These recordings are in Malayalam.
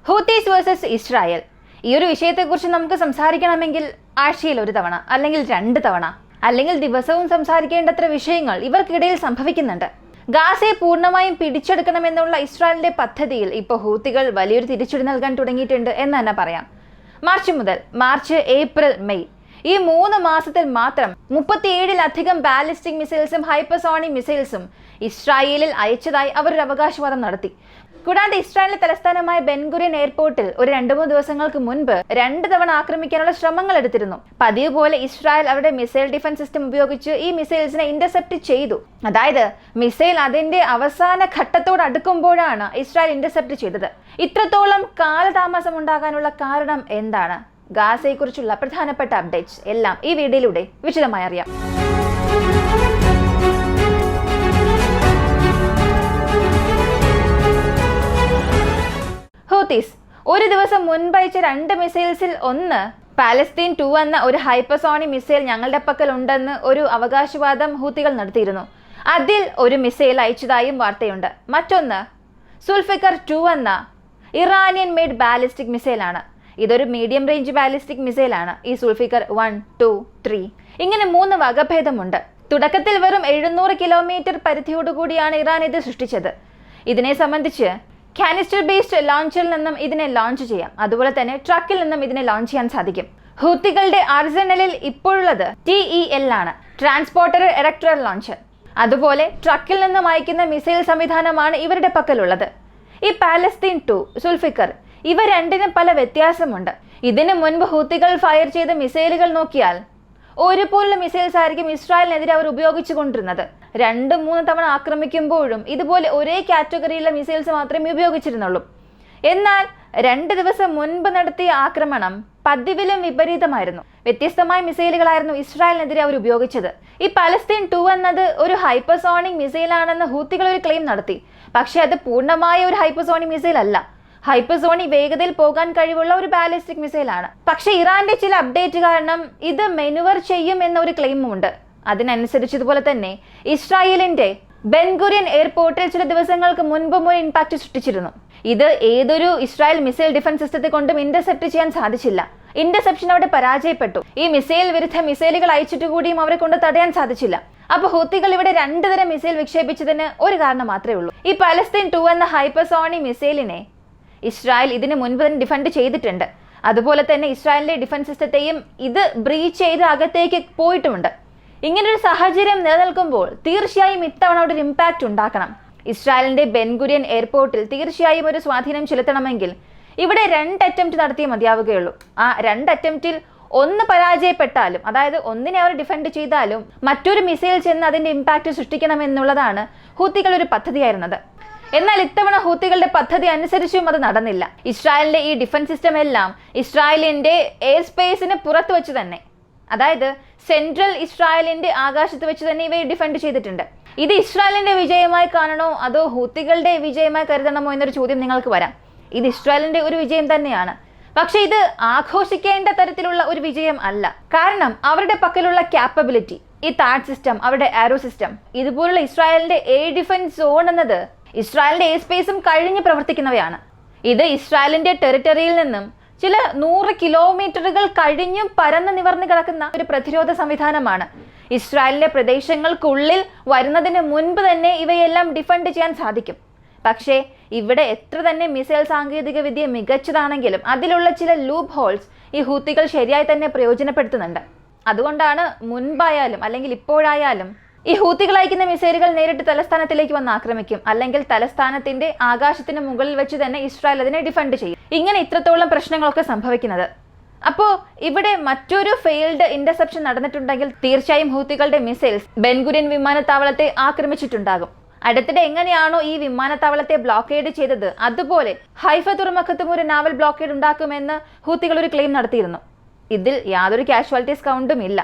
Houthis versus Israel. ഈ ഒരു വിഷയത്തെക്കുറിച്ച് നമുക്ക് സംസാരിക്കണമെങ്കിൽ ആഴ്ചയിൽ ഒരു തവണ, അല്ലെങ്കിൽ 2 തവണ, അല്ലെങ്കിൽ ദിവസവും സംസാരിക്കേണ്ടത്ര വിഷയങ്ങൾ ഇവർക്കിടയിൽ സംഭവിക്കുന്നുണ്ട്. ഗാസയെ പൂർണ്ണമായും പിടിച്ചെടുക്കണമെന്നുള്ള ഇസ്രായേലിന്റെ പദ്ധതിയിൽ ഇപ്പോൾ ഹൂത്തികൾ വലിയൊരു തിരിച്ചടി നൽകാൻ തുടങ്ങിയിട്ടുണ്ട് എന്ന് തന്നെ പറയാം. മാർച്ച് മുതൽ ഏപ്രിൽ, മെയ് ഈ 3 മാസത്തിൽ മാത്രം 37-ലധികം ബാലിസ്റ്റിക് മിസൈൽസും ഹൈപ്പർസോണിക് മിസൈൽസും ഇസ്രായേലിൽ അയച്ചതായി അവർ ഒരു അവകാശവാദം നടത്തി. കൂടാതെ ഇസ്രായേലിന്റെ തലസ്ഥാനമായ ബെൻഗുരിയൻ എയർപോർട്ടിൽ ഒരു 2-3 ദിവസങ്ങൾക്ക് മുൻപ് 2 തവണ ആക്രമിക്കാനുള്ള ശ്രമങ്ങൾ എടുത്തിരുന്നു. പതിവ് പോലെ ഇസ്രായേൽ അവരുടെ മിസൈൽ ഡിഫൻസ് സിസ്റ്റം ഉപയോഗിച്ച് ഈ മിസൈൽസിനെ ഇന്റർസെപ്റ്റ് ചെയ്തു. അതായത് മിസൈൽ അതിന്റെ അവസാന ഘട്ടത്തോട് അടുക്കുമ്പോഴാണ് ഇസ്രായേൽ ഇന്റർസെപ്റ്റ് ചെയ്തത്. ഇത്രത്തോളം കാലതാമസം ഉണ്ടാകാനുള്ള കാരണം എന്താണ്? ഗാസയെക്കുറിച്ചുള്ള പ്രധാനപ്പെട്ട അപ്ഡേറ്റ്സ് എല്ലാം ഈ വീഡിയോയിലൂടെ വിശദമായി അറിയാം. ഹൂത്തീസ് ഒരു ദിവസം മുൻപ് അയച്ച 2 മിസൈൽസിൽ ഒന്ന് പാലസ്തീൻ 2 എന്ന ഒരു ഹൈപ്പർസോണിക് മിസൈൽ ഞങ്ങളുടെ പക്കൽ ഉണ്ടെന്ന് ഒരു അവകാശവാദം ഹൂത്തികൾ നടത്തിയിരുന്നു. അതിൽ ഒരു മിസൈൽ അയച്ചതായും വാർത്തയുണ്ട്. മറ്റൊന്ന് സുൽഫിക്കർ 2 എന്ന ഇറാനിയൻ മെയ്ഡ് ബാലിസ്റ്റിക് മിസൈലാണ്. ഇതൊരു മീഡിയം റേഞ്ച് ബാലിസ്റ്റിക് മിസൈലാണ്. ഈ സുൽഫിക്കർ 1, 2, 3 ഇങ്ങനെ 3 വകഭേദമുണ്ട്. തുടക്കത്തിൽ വെറും 700 കിലോമീറ്റർ പരിധിയോടുകൂടിയാണ് ഇറാൻ ഇത് സൃഷ്ടിച്ചത്. ഇതിനെ സംബന്ധിച്ച് കാനിസ്റ്റർ ബേസ്ഡ് ലോഞ്ചറിൽ നിന്നും ഇതിനെ ലോഞ്ച് ചെയ്യാം. അതുപോലെ തന്നെ ട്രക്കിൽ നിന്നും ഇതിനെ ലോഞ്ച് ചെയ്യാൻ സാധിക്കും. ഹൂത്തികളുടെ ആർസനലിൽ ഇപ്പോഴുള്ളത് TEL ആണ്, ട്രാൻസ്പോർട്ടർ എറക്ടർ ലോഞ്ചർ. അതുപോലെ ട്രക്കിൽ നിന്നും അയക്കുന്ന മിസൈൽ സംവിധാനമാണ് ഇവരുടെ പക്കലുള്ളത്. ഈ പാലസ്തീൻ 2, സുൽഫിക്കർ ഇവ രണ്ടിനും പല വ്യത്യാസമുണ്ട്. ഇതിനു മുൻപ് ഹൂത്തികൾ ഫയർ ചെയ്ത മിസൈലുകൾ നോക്കിയാൽ ഒരുപോലുള്ള മിസൈൽസ് ആയിരിക്കും ഇസ്രായേലിനെതിരെ അവർ ഉപയോഗിച്ചു കൊണ്ടിരുന്നത്. 2-3 തവണ ആക്രമിക്കുമ്പോഴും ഇതുപോലെ ഒരേ കാറ്റഗറിയിലുള്ള മിസൈൽസ് മാത്രമേ ഉപയോഗിച്ചിരുന്നുള്ളൂ. എന്നാൽ 2 ദിവസം മുൻപ് നടത്തിയ ആക്രമണം പതിവിലും വിപരീതമായിരുന്നു. വ്യത്യസ്തമായ മിസൈലുകളായിരുന്നു ഇസ്രായേലിനെതിരെ അവർ ഉപയോഗിച്ചത്. ഈ പാലസ്തീൻ 2 എന്നത് ഒരു ഹൈപ്പർസോണിക് മിസൈലാണെന്ന് ഹൂത്തികൾ ഒരു ക്ലെയിം നടത്തി. പക്ഷെ അത് പൂർണ്ണമായ ഒരു ഹൈപ്പർസോണിക് മിസൈൽ അല്ല. ഹൈപ്പർസോണിക് വേഗതയിൽ പോകാൻ കഴിവുള്ള ഒരു ബാലിസ്റ്റിക് മിസൈലാണ്. പക്ഷെ ഇറാന്റെ ചില അപ്ഡേറ്റ് കാരണം ഇത് മെനുവർ ചെയ്യും എന്ന ഒരു ക്ലെയിമും ഉണ്ട്. അതിനനുസരിച്ചതുപോലെ തന്നെ ഇസ്രായേലിന്റെ ബെൻഗുരിയൻ എയർപോർട്ടിൽ ചില ദിവസങ്ങൾക്ക് മുൻപും ഒരു ഇമ്പാക്ട് സൃഷ്ടിച്ചിരുന്നു. ഇത് ഏതൊരു ഇസ്രായേൽ മിസൈൽ ഡിഫൻസ് സിസ്റ്റത്തെ കൊണ്ടും ഇന്റർസെപ്റ്റ് ചെയ്യാൻ സാധിച്ചില്ല. ഇന്റർസെപ്ഷൻ അവിടെ പരാജയപ്പെട്ടു. ഈ മിസൈൽ വിരുദ്ധ മിസൈലുകൾ അയച്ചിട്ട് കൂടിയും അവരെ കൊണ്ട് തടയാൻ സാധിച്ചില്ല. അപ്പൊ ഹൂത്തികൾ ഇവിടെ 2 തരം മിസൈൽ വിക്ഷേപിച്ചതിന് ഒരു കാരണം മാത്രമേ ഉള്ളൂ. ഈ പാലസ്തീൻ 2 എന്ന ഹൈപ്പർസോണിക് മിസൈലിനെ ഇസ്രായേൽ ഇതിന് മുൻപ് തന്നെ ഡിഫെൻഡ് ചെയ്തിട്ടുണ്ട്. അതുപോലെ തന്നെ ഇസ്രായേലിന്റെ ഡിഫൻസ് സിസ്റ്റത്തെയും ഇത് ബ്രീച്ച് ചെയ്ത് അകത്തേക്ക് പോയിട്ടുമുണ്ട്. ഇങ്ങനൊരു സാഹചര്യം നിലനിൽക്കുമ്പോൾ തീർച്ചയായും ഇത്തവണ അവിടെ ഒരു ഇമ്പാക്റ്റ് ഉണ്ടാക്കണം. ഇസ്രായേലിന്റെ ബെൻഗുരിയൻ എയർപോർട്ടിൽ തീർച്ചയായും ഒരു സ്വാധീനം ചെലുത്തണമെങ്കിൽ ഇവിടെ 2 അറ്റംപ്റ്റ് നടത്തിയേ മതിയാവുകയുള്ളൂ. ആ 2 അറ്റംപ്റ്റിൽ ഒന്ന് പരാജയപ്പെട്ടാലും, അതായത് ഒന്നിനെ അവർ ഡിഫെൻഡ് ചെയ്താലും മറ്റൊരു മിസൈൽ ചെന്ന് അതിന്റെ ഇമ്പാക്റ്റ് സൃഷ്ടിക്കണമെന്നുള്ളതാണ് ഹൂത്തികളുടെ ഒരു പദ്ധതിയായിരുന്നത്. എന്നാൽ ഇത്തവണ ഹൂത്തികളുടെ പദ്ധതി അനുസരിച്ചും അത് നടന്നില്ല. ഇസ്രായേലിന്റെ ഈ ഡിഫൻസ് സിസ്റ്റം എല്ലാം ഇസ്രായേലിന്റെ എയർ സ്പേസിന് പുറത്ത് വെച്ച് തന്നെ, അതായത് സെൻട്രൽ ഇസ്രായേലിന്റെ ആകാശത്ത് വെച്ച് തന്നെ ഇവയെ ഡിഫെൻഡ് ചെയ്തിട്ടുണ്ട്. ഇത് ഇസ്രായേലിന്റെ വിജയമായി കാണണോ അതോ ഹൂത്തികളുടെ വിജയമായി കരുതണമോ എന്നൊരു ചോദ്യം നിങ്ങൾക്ക് വരാം. ഇത് ഇസ്രായേലിന്റെ ഒരു വിജയം തന്നെയാണ്. പക്ഷെ ഇത് ആഘോഷിക്കേണ്ട തരത്തിലുള്ള ഒരു വിജയം അല്ല. കാരണം അവരുടെ പക്കലുള്ള ക്യാപ്പബിലിറ്റി, ഈ താഡ് സിസ്റ്റം, അവരുടെ ആരോ സിസ്റ്റം, ഇതുപോലുള്ള ഇസ്രായേലിന്റെ എയർ ഡിഫൻസ് സോൺ എന്നത് ഇസ്രായേലിന്റെ എയർ സ്പേസും കഴിഞ്ഞ് പ്രവർത്തിക്കുന്നവയാണ്. ഇത് ഇസ്രായേലിന്റെ ടെറിട്ടറിയിൽ നിന്നും ചില 100 കിലോമീറ്ററുകൾ കഴിഞ്ഞും പരന്ന് നിവർന്ന് കിടക്കുന്ന ഒരു പ്രതിരോധ സംവിധാനമാണ്. ഇസ്രായേലിന്റെ പ്രദേശങ്ങൾക്കുള്ളിൽ വരുന്നതിന് മുൻപ് തന്നെ ഇവയെല്ലാം ഡിഫെൻഡ് ചെയ്യാൻ സാധിക്കും. പക്ഷേ ഇവിടെ എത്ര തന്നെ മിസൈൽ സാങ്കേതിക വിദ്യ മികച്ചതാണെങ്കിലും അതിലുള്ള ചില ലൂപ്പ് ഹോൾസ് ഈ ഹൂത്തികൾ ശരിയായി തന്നെ പ്രയോജനപ്പെടുത്തുന്നുണ്ട്. അതുകൊണ്ടാണ് മുൻപായാലും അല്ലെങ്കിൽ ഇപ്പോഴായാലും ഈ ഹൂത്തികൾ അയക്കുന്ന മിസൈലുകൾ നേരിട്ട് തലസ്ഥാനത്തിലേക്ക് വന്ന് ആക്രമിക്കും, അല്ലെങ്കിൽ തലസ്ഥാനത്തിന്റെ ആകാശത്തിന് മുകളിൽ വെച്ച് തന്നെ ഇസ്രായേൽ അതിനെ ഡിഫെൻഡ് ചെയ്യും. ഇങ്ങനെ ഇത്രത്തോളം പ്രശ്നങ്ങളൊക്കെ സംഭവിക്കുന്നത്. അപ്പോൾ ഇവിടെ മറ്റൊരു ഫെയിൽഡ് ഇന്റർസെപ്ഷൻ നടന്നിട്ടുണ്ടെങ്കിൽ തീർച്ചയായും ഹൂത്തികളുടെ മിസൈൽസ് ബെൻഗുരിയൻ വിമാനത്താവളത്തെ ആക്രമിച്ചിട്ടുണ്ടാകും. അടുത്തിടെ എങ്ങനെയാണോ ഈ വിമാനത്താവളത്തെ ബ്ലോക്കേഡ് ചെയ്തത്, അതുപോലെ ഹൈഫ തുറമുഖത്തും ഒരു നാവൽ ബ്ലോക്കേഡ് ഉണ്ടാക്കുമെന്ന് ഹൂത്തികൾ ഒരു ക്ലെയിം നടത്തിയിരുന്നു. ഇതിൽ യാതൊരു കാഷ്വാലിറ്റീസ് കൗണ്ടും ഇല്ല.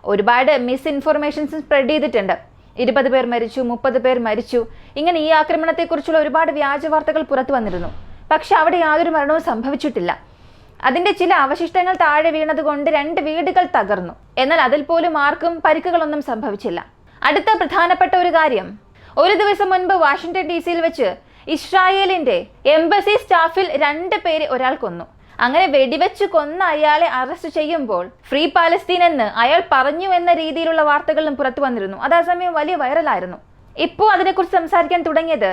ഒരുപാട് മിസ് ഇൻഫർമേഷൻസ് സ്പ്രെഡ് ചെയ്തിട്ടുണ്ട്. 20 പേർ മരിച്ചു, 30 പേർ മരിച്ചു, ഇങ്ങനെ ഈ ആക്രമണത്തെക്കുറിച്ചുള്ള ഒരുപാട് വ്യാജ വാർത്തകൾ പുറത്തു വന്നിരുന്നു. പക്ഷെ അവിടെ യാതൊരു മരണവും സംഭവിച്ചിട്ടില്ല. അതിന്റെ ചില അവശിഷ്ടങ്ങൾ താഴെ വീണതുകൊണ്ട് 2 വീടുകൾ തകർന്നു. എന്നാൽ അതിൽ പോലും ആർക്കും പരിക്കുകളൊന്നും സംഭവിച്ചില്ല. അടുത്ത പ്രധാനപ്പെട്ട ഒരു കാര്യം, ഒരു ദിവസം മുൻപ് വാഷിംഗ്ടൺ DC വെച്ച് ഇസ്രായേലിന്റെ എംബസി സ്റ്റാഫിൽ 2 പേരെ ഒരാൾ കൊന്നു. അങ്ങനെ വെടിവെച്ച് കൊന്ന അയാളെ അറസ്റ്റ് ചെയ്യുമ്പോൾ ഫ്രീ പാലസ്തീൻ എന്ന് അയാൾ പറഞ്ഞു എന്ന രീതിയിലുള്ള വാർത്തകളും പുറത്തു വന്നിരുന്നു. അത് ആ സമയം വലിയ വൈറലായിരുന്നു. ഇപ്പോൾ അതിനെക്കുറിച്ച് സംസാരിക്കാൻ തുടങ്ങിയത്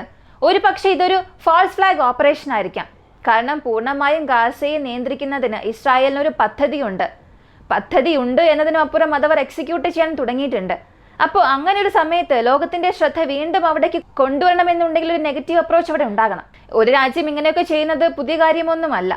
ഒരു പക്ഷേ ഇതൊരു ഫാൾസ് ഫ്ലാഗ് ഓപ്പറേഷൻ ആയിരിക്കാം. കാരണം പൂർണ്ണമായും ഗാസയെ നിയന്ത്രിക്കുന്നതിന് ഇസ്രായേലിനൊരു പദ്ധതിയുണ്ട് എന്നതിനപ്പുറം അതവർ എക്സിക്യൂട്ട് ചെയ്യാൻ തുടങ്ങിയിട്ടുണ്ട്. അപ്പോൾ അങ്ങനെ ഒരു സമയത്ത് ലോകത്തിന്റെ ശ്രദ്ധ വീണ്ടും അവിടേക്ക് കൊണ്ടുവരണമെന്നുണ്ടെങ്കിൽ ഒരു നെഗറ്റീവ് അപ്രോച്ച് അവിടെ ഉണ്ടാകണം. ഒരു രാജ്യം ഇങ്ങനെയൊക്കെ ചെയ്യുന്നത് പുതിയ കാര്യമൊന്നുമല്ല.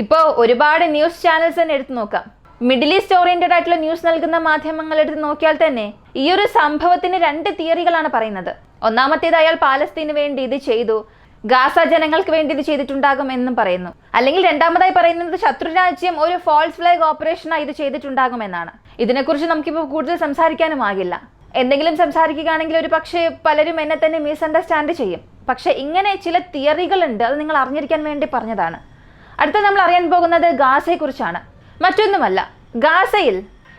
ഇപ്പോൾ ഒരുപാട് ന്യൂസ് ചാനൽസ് തന്നെ എടുത്തു നോക്കാം. മിഡിൽ ഈസ്റ്റ് ഓറിയന്റഡ് ആയിട്ടുള്ള ന്യൂസ് നൽകുന്ന മാധ്യമങ്ങൾ എടുത്ത് നോക്കിയാൽ തന്നെ ഈ ഒരു സംഭവത്തിന് 2 തിയറികളാണ് പറയുന്നത്. ഒന്നാമത്തേത് അയാൾ പാലസ്തീന് വേണ്ടി ഇത് ചെയ്തു, ഗാസ ജനങ്ങൾക്ക് വേണ്ടി ഇത് ചെയ്തിട്ടുണ്ടാകും എന്നും പറയുന്നു. അല്ലെങ്കിൽ രണ്ടാമതായി പറയുന്നത് ശത്രുരാജ്യം ഒരു ഫാൾസ് ഫ്ലാഗ് ഓപ്പറേഷനായി ഇത് ചെയ്തിട്ടുണ്ടാകുമെന്നാണ്. ഇതിനെക്കുറിച്ച് നമുക്കിപ്പോൾ കൂടുതൽ സംസാരിക്കാനും ആകില്ല. എന്തെങ്കിലും സംസാരിക്കുകയാണെങ്കിൽ ഒരു പക്ഷേ പലരും എന്നെ തന്നെ മിസ്അണ്ടർസ്റ്റാൻഡ് ചെയ്യും. പക്ഷെ ഇങ്ങനെ ചില തിയറികളുണ്ട്, അത് നിങ്ങൾ അറിഞ്ഞിരിക്കാൻ വേണ്ടി പറഞ്ഞതാണ്. അടുത്ത നമ്മൾ അറിയാൻ പോകുന്നത് ഗാസയെക്കുറിച്ചാണ്. മറ്റൊന്നുമല്ല, ഗാസയിൽ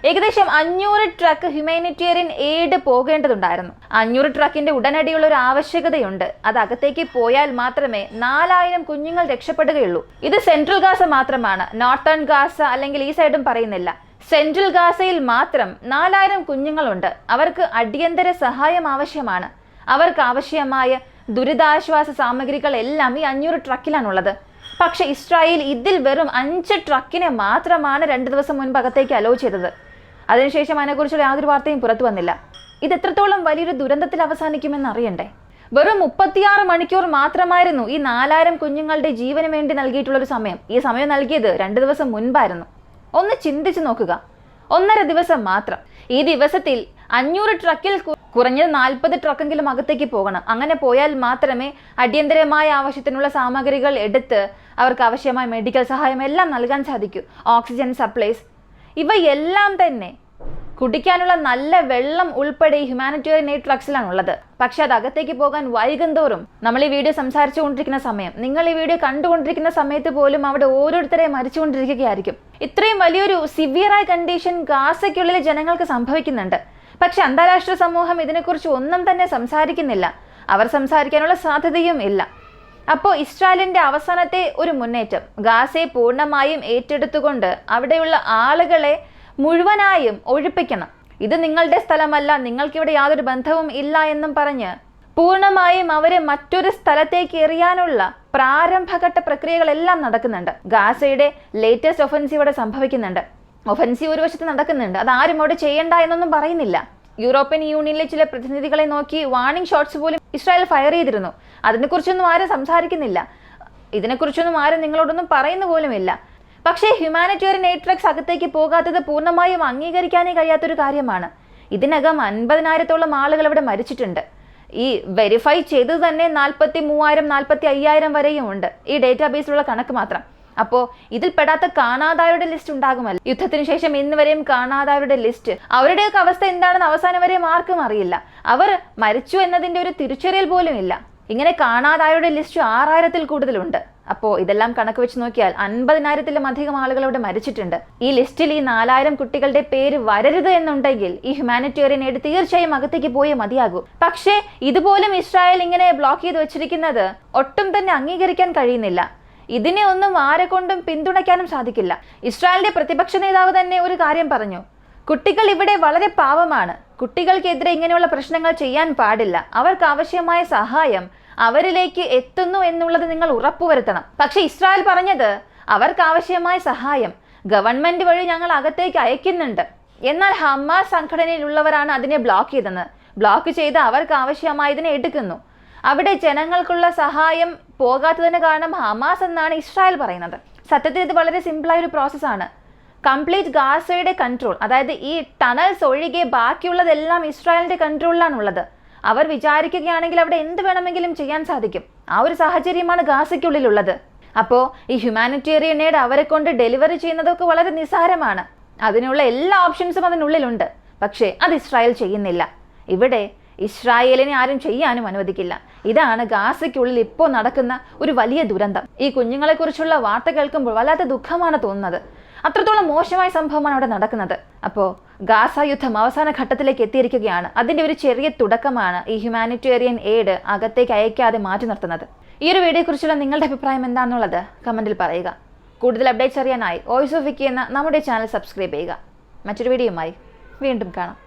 ഏകദേശം 500 ട്രക്ക് ഹ്യൂമാനിറ്റേറിയൻ എയ്ഡ് പോകേണ്ടതുണ്ടായിരുന്നു. 500 ട്രക്കിന്റെ ഉടനടിയുള്ള ഒരു ആവശ്യകതയുണ്ട്. അത് അകത്തേക്ക് പോയാൽ മാത്രമേ 4000 കുഞ്ഞുങ്ങൾ രക്ഷപ്പെടുകയുള്ളൂ. ഇത് സെൻട്രൽ ഗാസ മാത്രമാണ്, നോർത്തേൺ ഗാസ അല്ലെങ്കിൽ ഈ സൈഡും പറയുന്നില്ല. സെൻട്രൽ ഗാസയിൽ മാത്രം 4000 കുഞ്ഞുങ്ങളുണ്ട്. അവർക്ക് അടിയന്തര സഹായം ആവശ്യമാണ്. അവർക്ക് ആവശ്യമായ ദുരിതാശ്വാസ സാമഗ്രികൾ എല്ലാം ഈ 500 ട്രക്കിലാണുള്ളത്. പക്ഷെ ഇസ്രായേൽ ഇതിൽ വെറും 5 ട്രക്കിനെ മാത്രമാണ് 2 ദിവസം മുൻപ് അകത്തേക്ക് അലോ ചെയ്തത്. അതിനുശേഷം അതിനെക്കുറിച്ചുള്ള യാതൊരു വാർത്തയും പുറത്തു വന്നില്ല. ഇത് എത്രത്തോളം വലിയൊരു ദുരന്തത്തിൽ അവസാനിക്കുമെന്ന് അറിയണ്ടേ? വെറും 36 മണിക്കൂർ മാത്രമായിരുന്നു ഈ 4000 കുഞ്ഞുങ്ങളുടെ ജീവന് വേണ്ടി നൽകിയിട്ടുള്ളൊരു സമയം. ഈ സമയം നൽകിയത് 2 ദിവസം മുൻപായിരുന്നു. ഒന്ന് ചിന്തിച്ചു നോക്കുക, 1.5 ദിവസം മാത്രം. ഈ ദിവസത്തിൽ 500 ട്രക്കിൽ കുറഞ്ഞത് 40 ട്രക്കെങ്കിലും അകത്തേക്ക് പോകണം. അങ്ങനെ പോയാൽ മാത്രമേ അടിയന്തരമായ ആവശ്യത്തിനുള്ള സാമഗ്രികൾ എടുത്ത് അവർക്ക് ആവശ്യമായ മെഡിക്കൽ സഹായം എല്ലാം നൽകാൻ സാധിക്കൂ. ഓക്സിജൻ സപ്ലൈസ് ഇവയെല്ലാം തന്നെ കുടിക്കാനുള്ള നല്ല വെള്ളം ഉൾപ്പെടെ ഹ്യൂമാനിറ്റേറിയൻ എയ്ഡ് ട്രക്സിലാണുള്ളത്. പക്ഷെ അത് അകത്തേക്ക് പോകാൻ വൈകും തോറും നമ്മൾ ഈ വീഡിയോ സംസാരിച്ചുകൊണ്ടിരിക്കുന്ന സമയം, നിങ്ങൾ ഈ വീഡിയോ കണ്ടുകൊണ്ടിരിക്കുന്ന സമയത്ത് പോലും അവിടെ ഓരോരുത്തരെ മരിച്ചുകൊണ്ടിരിക്കുകയായിരിക്കും. ഇത്രയും വലിയൊരു സിവിയറായ കണ്ടീഷൻ ഗാസയ്ക്കുള്ളിലെ ജനങ്ങൾക്ക് സംഭവിക്കുന്നുണ്ട്. പക്ഷെ അന്താരാഷ്ട്ര സമൂഹം ഇതിനെക്കുറിച്ച് ഒന്നും തന്നെ സംസാരിക്കുന്നില്ല. അവർ സംസാരിക്കാനുള്ള സാധ്യതയും ഇല്ല. അപ്പോൾ ഇസ്രായേലിന്റെ അവസാനത്തെ ഒരു മുന്നേറ്റം ഗാസയെ പൂർണ്ണമായും ഏറ്റെടുത്തുകൊണ്ട് അവിടെയുള്ള ആളുകളെ മുഴുവനായും ഒഴിപ്പിക്കണം. ഇത് നിങ്ങളുടെ സ്ഥലമല്ല, നിങ്ങൾക്കിവിടെ യാതൊരു ബന്ധവും ഇല്ല എന്നും പറഞ്ഞ് പൂർണ്ണമായും അവരെ മറ്റൊരു സ്ഥലത്തേക്ക് എറിയാനുള്ള പ്രാരംഭഘട്ട പ്രക്രിയകളെല്ലാം നടക്കുന്നുണ്ട്. ഗാസയുടെ ലേറ്റസ്റ്റ് ഒഫൻസീവ് ഇവിടെ സംഭവിക്കുന്നുണ്ട്. ഒഫൻസീവ് ഒരു വശത്ത് നടക്കുന്നുണ്ട്, അത് ആരും അവിടെ ചെയ്യണ്ട എന്നൊന്നും പറയുന്നില്ല. യൂറോപ്യൻ യൂണിയനിലെ ചില പ്രതിനിധികളെ നോക്കി വാർണിംഗ് ഷോട്ട്സ് പോലും ഇസ്രായേൽ ഫയർ ചെയ്തിരുന്നു. അതിനെക്കുറിച്ചൊന്നും ആരും സംസാരിക്കുന്നില്ല. ഇതിനെക്കുറിച്ചൊന്നും ആരും നിങ്ങളോടൊന്നും പറയുന്ന പോലുമില്ല. പക്ഷേ ഹ്യൂമാനിറ്റേറിയൻ എയ്ഡ് ട്രക്സ് അകത്തേക്ക് പോകാത്തത് പൂർണ്ണമായും അംഗീകരിക്കാനേ കഴിയാത്തൊരു കാര്യമാണ്. ഇതിനകം 50,000-ഓളം ആളുകൾ ഇവിടെ മരിച്ചിട്ടുണ്ട്. ഈ വെരിഫൈ ചെയ്തത് തന്നെ 43,000 45,000 വരെയും ഉണ്ട്, ഈ ഡേറ്റാബേസിലുള്ള കണക്ക് മാത്രം. അപ്പോൾ ഇതിൽ പെടാത്ത കാണാതായവരുടെ ലിസ്റ്റ് ഉണ്ടാകുമല്ലോ. യുദ്ധത്തിന് ശേഷം ഇന്ന് വരെയും കാണാതായവരുടെ ലിസ്റ്റ്, അവരുടെയൊക്കെ അവസ്ഥ എന്താണെന്ന് അവസാനം വരെയും ആർക്കും അറിയില്ല. അവർ മരിച്ചു എന്നതിൻ്റെ ഒരു തിരിച്ചറിയൽ പോലും ഇല്ല. ഇങ്ങനെ കാണാതായവരുടെ ലിസ്റ്റ് 6,000-ൽ കൂടുതലുണ്ട്. അപ്പോൾ ഇതെല്ലാം കണക്ക് വെച്ച് നോക്കിയാൽ 50,000-ലും അധികം ആളുകൾ ഇവിടെ മരിച്ചിട്ടുണ്ട്. ഈ ലിസ്റ്റിൽ ഈ 4,000 കുട്ടികളുടെ പേര് വരരുത് എന്നുണ്ടെങ്കിൽ ഈ ഹ്യൂമാനിറ്റേറിയൻ എയ്ഡ് തീർച്ചയായും അകത്തേക്ക് പോയേ മതിയാകൂ. പക്ഷേ ഇതുപോലും ഇസ്രായേൽ ഇങ്ങനെ ബ്ലോക്ക് ചെയ്ത് വെച്ചിരിക്കുന്നത് ഒട്ടും തന്നെ അംഗീകരിക്കാൻ കഴിയുന്നില്ല. ഇതിനെ ഒന്നും ആരെ കൊണ്ടും പിന്തുണയ്ക്കാനും സാധിക്കില്ല. ഇസ്രായേലിന്റെ പ്രതിപക്ഷ നേതാവ് തന്നെ ഒരു കാര്യം പറഞ്ഞു, കുട്ടികൾ ഇവിടെ വളരെ പാവമാണ്, കുട്ടികൾക്കെതിരെ ഇങ്ങനെയുള്ള പ്രശ്നങ്ങൾ ചെയ്യാൻ പാടില്ല, അവർക്ക് ആവശ്യമായ സഹായം അവരിലേക്ക് എത്തുന്നു എന്നുള്ളത് നിങ്ങൾ ഉറപ്പുവരുത്തണം. പക്ഷെ ഇസ്രായേൽ പറഞ്ഞത് അവർക്ക് ആവശ്യമായ സഹായം ഗവൺമെന്റ് വഴി ഞങ്ങൾ അകത്തേക്ക് അയക്കുന്നുണ്ട്. എന്നാൽ ഹമാസ് സംഘടനയിലുള്ളവരാണ് അതിനെ ബ്ലോക്ക് ചെയ്തത്. ബ്ലോക്ക് ചെയ്ത് അവർക്ക് ആവശ്യമായതിനെ എടുക്കുന്നു. അവിടെ ജനങ്ങൾക്കുള്ള സഹായം പോകാത്തതിന് കാരണം ഹമാസ് എന്നാണ് ഇസ്രായേൽ പറയുന്നത്. സത്യത്തിൽ ഇത് വളരെ സിമ്പിളായ ഒരു പ്രോസസ്സാണ്. കംപ്ലീറ്റ് ഗാസയുടെ കൺട്രോൾ, അതായത് ഈ ടണൽസ് ഒഴികെ ബാക്കിയുള്ളതെല്ലാം ഇസ്രായേലിന്റെ കൺട്രോളിലാണുള്ളത്. അവർ വിചാരിക്കുകയാണെങ്കിൽ അവിടെ എന്ത് വേണമെങ്കിലും ചെയ്യാൻ സാധിക്കും. ആ ഒരു സാഹചര്യമാണ് ഗാസയ്ക്കുള്ളിലുള്ളത്. അപ്പോൾ ഈ ഹ്യൂമാനിറ്റേറിയൻ എയ്ഡ് അവരെ കൊണ്ട് ഡെലിവറി ചെയ്യുന്നതൊക്കെ വളരെ നിസ്സാരമാണ്. അതിനുള്ള എല്ലാ ഓപ്ഷൻസും അതിനുള്ളിലുണ്ട്. പക്ഷേ അത് ഇസ്രായേൽ ചെയ്യുന്നില്ല. ഇവിടെ ഇസ്രായേലിനെ ആരും ചെയ്യാനും അനുവദിക്കില്ല. ഇതാണ് ഗാസയ്ക്കുള്ളിൽ ഇപ്പോൾ നടക്കുന്ന ഒരു വലിയ ദുരന്തം. ഈ കുഞ്ഞുങ്ങളെക്കുറിച്ചുള്ള വാർത്ത കേൾക്കുമ്പോൾ വല്ലാത്ത ദുഃഖമാണ് തോന്നുന്നത്. അത്രത്തോളം മോശമായ സംഭവമാണ് അവിടെ നടക്കുന്നത്. അപ്പോൾ ഗാസ യുദ്ധം അവസാന ഘട്ടത്തിലേക്ക് എത്തിയിരിക്കുകയാണ്. അതിൻ്റെ ഒരു ചെറിയ തുടക്കമാണ് ഈ ഹ്യൂമാനിറ്റേറിയൻ എയ്ഡ് അകത്തേക്ക് അയക്കാതെ മാറ്റി നിർത്തുന്നത്. ഈ ഒരു വീഡിയോയെക്കുറിച്ചുള്ള നിങ്ങളുടെ അഭിപ്രായം എന്താണെന്നുള്ളത് കമൻറ്റിൽ പറയുക. കൂടുതൽ അപ്ഡേറ്റ്സ് അറിയാനായി വോയിസ് ഓഫ് വിക്കി എന്ന നമ്മുടെ ചാനൽ സബ്സ്ക്രൈബ് ചെയ്യുക. മറ്റൊരു വീഡിയോയുമായി വീണ്ടും കാണാം.